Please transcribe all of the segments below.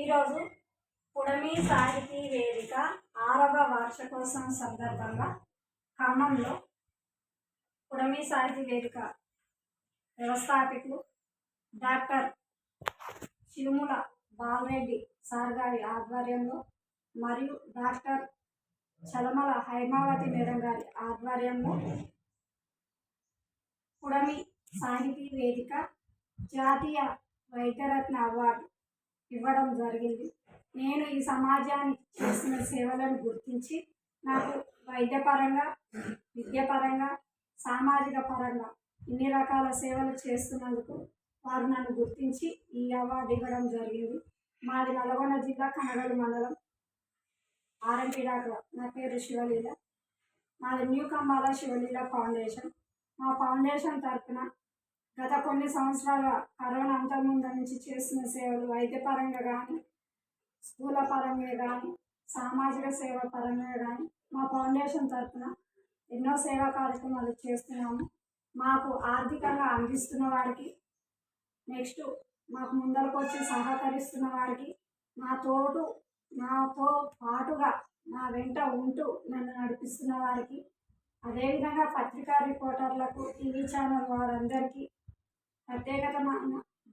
ఈరోజు పుడమి సాహితీ వేదిక 6వ వార్షికోత్సవం సందర్భంగా ఖమ్మంలో పుడమి సాహితీ వేదిక వ్యవస్థాపకులు డాక్టర్ చిరుముల బాలరెడ్డి సార్ గారి ఆధ్వర్యంలో మరియు డాక్టర్ చలమల హైమావతి మేడం గారి ఆధ్వర్యంలో పుడమి సాహితీ వేదిక జాతీయ వైద్యరత్న అవార్డు ఇవ్వడం జరిగింది. నేను ఈ సమాజానికి చేసిన సేవలను గుర్తించి నాకు వైద్యపరంగా, విద్యాపరంగా, సామాజిక పరంగా ఇన్ని రకాల సేవలు చేస్తున్నందుకు వారు నన్ను గుర్తించి ఈ అవార్డు ఇవ్వడం జరిగింది. మాది నల్గొండ జిల్లా కనగలు మండలం ఆరంపీడాక. నా పేరు శివలీల. మాది న్యూ కంబాల శివలీల ఫౌండేషన్. మా ఫౌండేషన్ తరఫున గత కొన్ని సంవత్సరాల కరోనా అంతకుముందు నుంచి చేస్తున్న సేవలు వైద్యపరంగా కానీ, స్కూళ్ళ పరంగా కానీ, సామాజిక సేవ పరంగా కానీ మా ఫౌండేషన్ తరఫున ఎన్నో సేవా కార్యక్రమాలు చేస్తున్నాము. మాకు ఆర్థికంగా అందిస్తున్న వారికి, నెక్స్ట్ మాకు ముందరకు వచ్చి సహకరిస్తున్న వారికి, నాతో పాటుగా నా వెంట ఉంటూ నన్ను నడిపిస్తున్న వారికి, అదేవిధంగా పత్రికా రిపోర్టర్లకు, టీవీ ఛానల్ వారందరికీ ప్రత్యేకత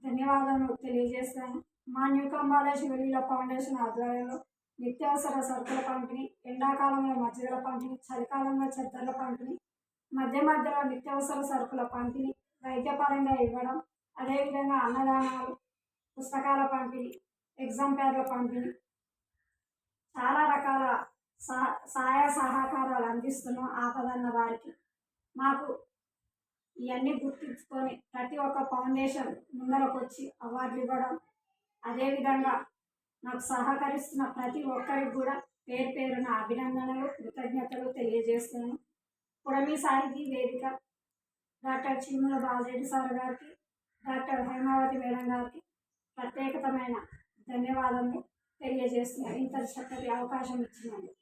ధన్యవాదాలు తెలియజేస్తాను. మా న్యూ కంబాల శివలీల ఫౌండేషన్ ఆధ్వర్యంలో నిత్యావసర సరుకుల పంపిణీ, ఎండాకాలంలో మజ్జిగల పంపిణీ, చలికాలంలో చెద్దర్ల పంపిణీ, మధ్యలో నిత్యావసర సరుకుల పంపిణీ, వైద్యపరంగా ఇవ్వడం, అదేవిధంగా అన్నదానాలు, పుస్తకాల పంపిణీ, ఎగ్జామ్ ప్యాడ్ల పంపిణీ, చాలా రకాల సహాయ సహకారాలు అందిస్తున్నాం ఆపదన్న వారికి. మాకు ఇవన్నీ గుర్తించుకొని ప్రతి ఒక్క ఫౌండేషన్ ముందరకు వచ్చి అవార్డులు ఇవ్వడం, అదేవిధంగా నాకు సహకరిస్తున్న ప్రతి ఒక్కరికి కూడా పేరు పేరున అభినందనలు, కృతజ్ఞతలు తెలియజేస్తున్నాను. పుడమి సాహితీ వేదిక డాక్టర్ చిరుముల బాలరెడ్డి సార్ గారికి, డాక్టర్ హైమావతి మేడం గారికి ప్రత్యేకమైన ధన్యవాదాలు తెలియజేస్తున్నాను ఇంత చక్కటి అవకాశం ఇచ్చినందుకు.